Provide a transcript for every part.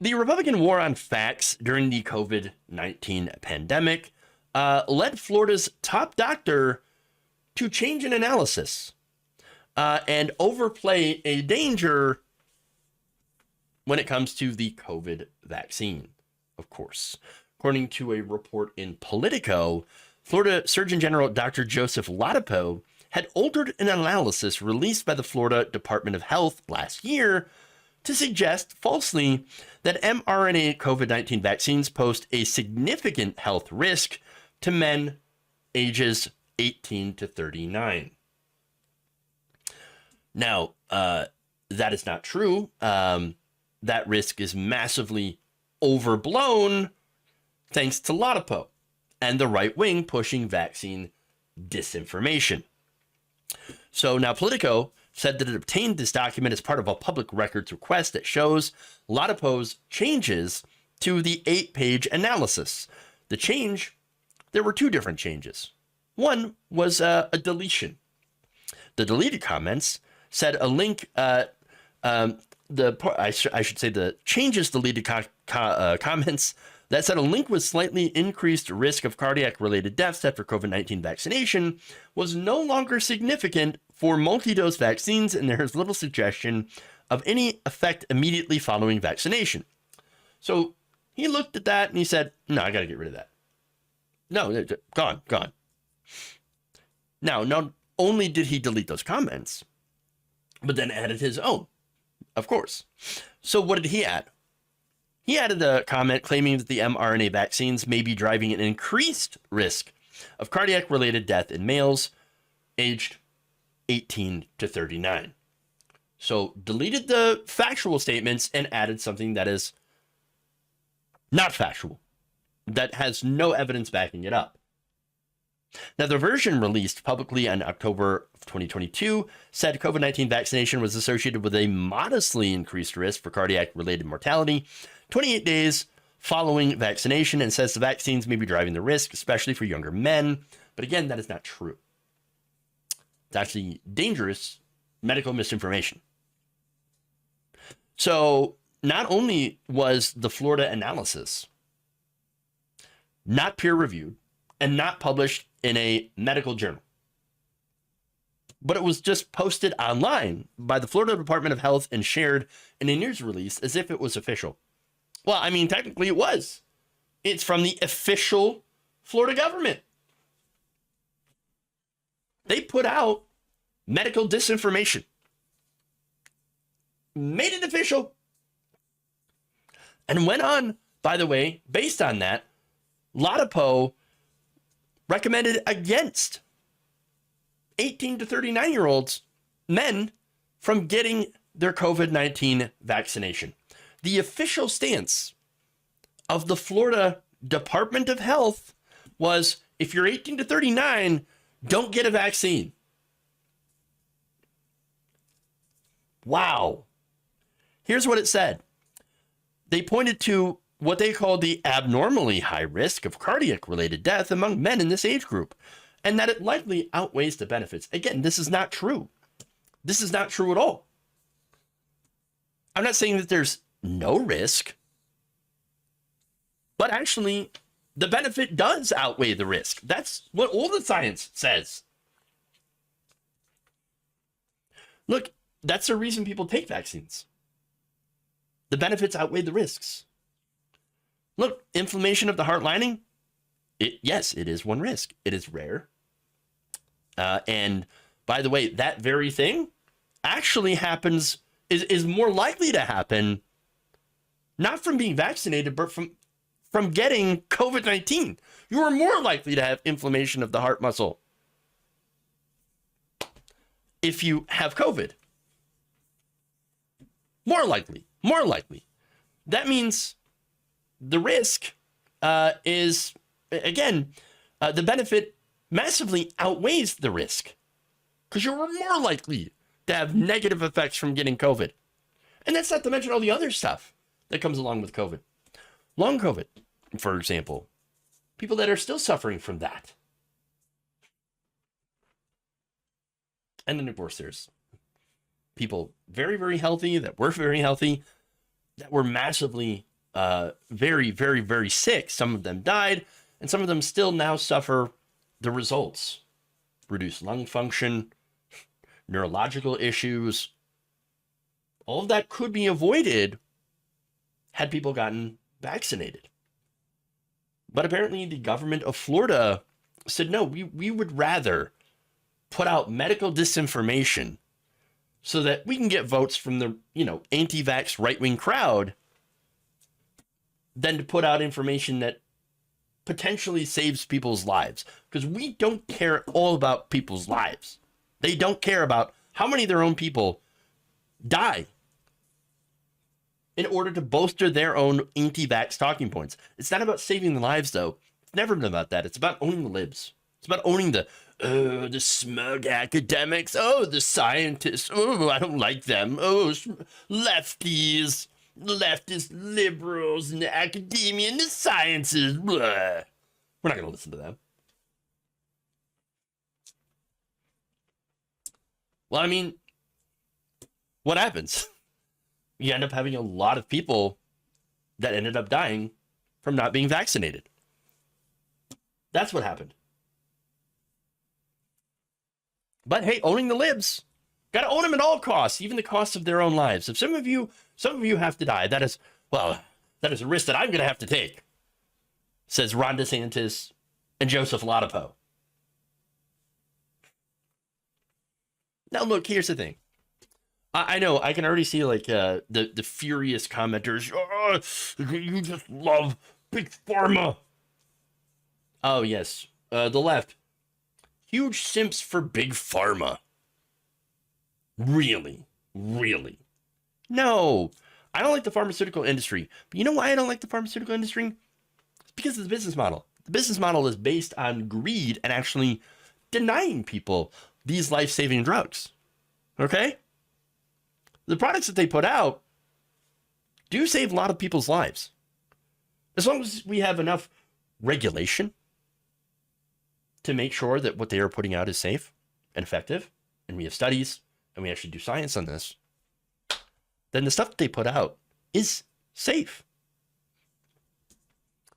The Republican war on facts during the COVID-19 pandemic led Florida's top doctor to change an analysis and overplay a danger when it comes to the COVID vaccine, of course. According to a report in Politico, Florida Surgeon General Dr. Joseph Ladapo had altered an analysis released by the Florida Department of Health last year to suggest falsely that mRNA COVID-19 vaccines pose a significant health risk to men ages 18 to 39. Now, that is not true. That risk is massively overblown thanks to Ladapo and the right wing pushing vaccine disinformation. So now Politico said that it obtained this document as part of a public records request that shows Ladapo's changes to the 8-page analysis. There were two different changes. One was a deletion. The deleted comments said a link, the changes deleted comments that said a link with slightly increased risk of cardiac-related deaths after COVID-19 vaccination was no longer significant for multi-dose vaccines, and there is little suggestion of any effect immediately following vaccination. So he looked at that and he said, no, I got to get rid of that. No, gone. Now, not only did he delete those comments, but then added his own, of course. So what did he add? He added a comment claiming that the mRNA vaccines may be driving an increased risk of cardiac-related death in males aged 18 to 39. So deleted the factual statements and added something that is not factual, that has no evidence backing it up. Now, the version released publicly in October of 2022 said COVID-19 vaccination was associated with a modestly increased risk for cardiac-related mortality 28 days following vaccination, and says the vaccines may be driving the risk, especially for younger men. But again, that is not true. It's actually dangerous medical misinformation. So not only was the Florida analysis not peer-reviewed and not published in a medical journal, but it was just posted online by the Florida Department of Health and shared in a news release as if it was official. Well, I mean, technically it was. It's from the official Florida government. They put out medical disinformation, made it official, and went on, by the way, based on that, Ladapo recommended against 18 to 39-year-olds, men, from getting their COVID-19 vaccination. The official stance of the Florida Department of Health was, if you're 18 to 39, don't get a vaccine. Wow. Here's what it said. They pointed to what they called the abnormally high risk of cardiac-related death among men in this age group, and that it likely outweighs the benefits. Again, this is not true. This is not true at all. I'm not saying that there's no risk, but actually the benefit does outweigh the risk. That's what all the science says. Look, that's the reason people take vaccines. The benefits outweigh the risks. Look, inflammation of the heart lining, yes, it is one risk. It is rare. And by the way, that very thing actually happens, is more likely to happen, not from being vaccinated, but from getting COVID-19. You are more likely to have inflammation of the heart muscle if you have COVID. More likely. That means the risk is, again, the benefit massively outweighs the risk because you're more likely to have negative effects from getting COVID. And that's not to mention all the other stuff that comes along with COVID. Long COVID, for example, people that are still suffering from that. And then, of course, there's people very, very healthy that were very healthy that were massively, very, very, very sick. Some of them died, and some of them still now suffer the results: reduced lung function, neurological issues. All of that could be avoided had people gotten vaccinated. But apparently the government of Florida said, no, we would rather put out medical disinformation so that we can get votes from the, anti-vax right-wing crowd than to put out information that potentially saves people's lives. Because we don't care at all about people's lives. They don't care about how many of their own people die in order to bolster their own anti-vax talking points. It's not about saving the lives, though. It's never been about that. It's about owning the libs. It's about owning the smug academics. Oh, the scientists. Oh, I don't like them. Oh, lefties, leftist liberals, and the academia and the sciences. Blah. We're not going to listen to them. Well, I mean, what happens? You end up having a lot of people that ended up dying from not being vaccinated. That's what happened. But hey, owning the libs, got to own them at all costs, even the cost of their own lives. If some of you have to die, that is a risk that I'm going to have to take, says Ron DeSantis and Joseph Ladapo. Now, look, here's the thing. I know I can already see the furious commenters. Oh, you just love big pharma. Oh yes, the left, huge simps for big pharma. Really, really? No, I don't like the pharmaceutical industry. But you know why I don't like the pharmaceutical industry? It's because of the business model. The business model is based on greed and actually denying people these life-saving drugs. Okay? The products that they put out do save a lot of people's lives. As long as we have enough regulation to make sure that what they are putting out is safe and effective, and we have studies, and we actually do science on this, then the stuff that they put out is safe.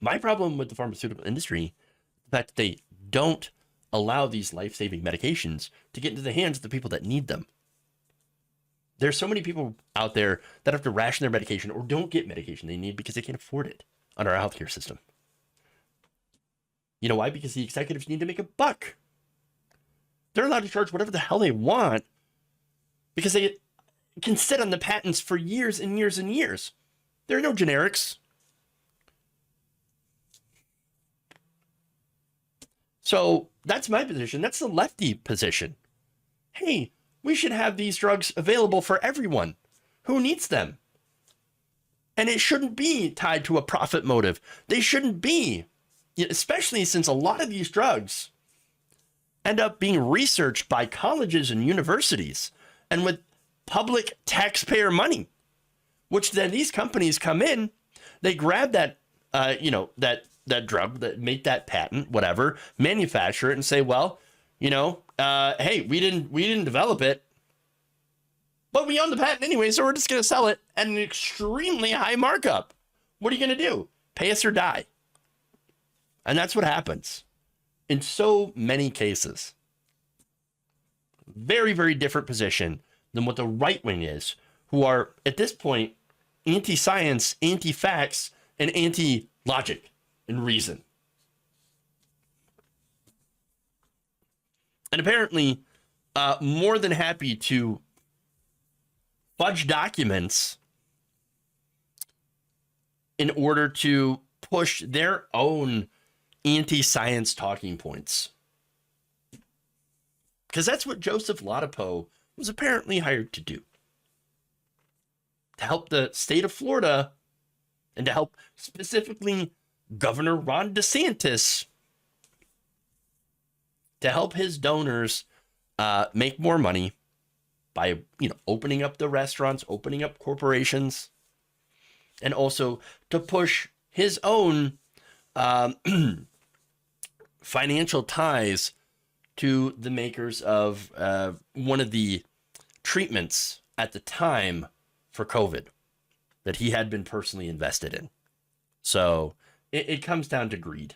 My problem with the pharmaceutical industry is the fact that they don't allow these life-saving medications to get into the hands of the people that need them. There's so many people out there that have to ration their medication or don't get medication they need because they can't afford it on our healthcare system. You know why? Because the executives need to make a buck. They're allowed to charge whatever the hell they want because they can sit on the patents for years and years and years. There are no generics. So that's my position. That's the lefty position. Hey, we should have these drugs available for everyone who needs them. And it shouldn't be tied to a profit motive. They shouldn't be, especially since a lot of these drugs end up being researched by colleges and universities and with public taxpayer money, which then these companies come in, they grab that, that drug, that make that patent, whatever, manufacture it and say, well, hey, we didn't develop it, but we own the patent anyway, so we're just going to sell it at an extremely high markup. What are you going to do? Pay us or die. And that's what happens in so many cases. Very, very different position than what the right wing is, who are, at this point, anti-science, anti-facts, and anti-logic and reason. And apparently, more than happy to fudge documents in order to push their own anti-science talking points. Because that's what Joseph Ladapo was apparently hired to do. To help the state of Florida and to help specifically Governor Ron DeSantis to help his donors make more money by, opening up the restaurants, opening up corporations, and also to push his own financial ties to the makers of one of the treatments at the time for COVID. that he had been personally invested in. So it comes down to greed.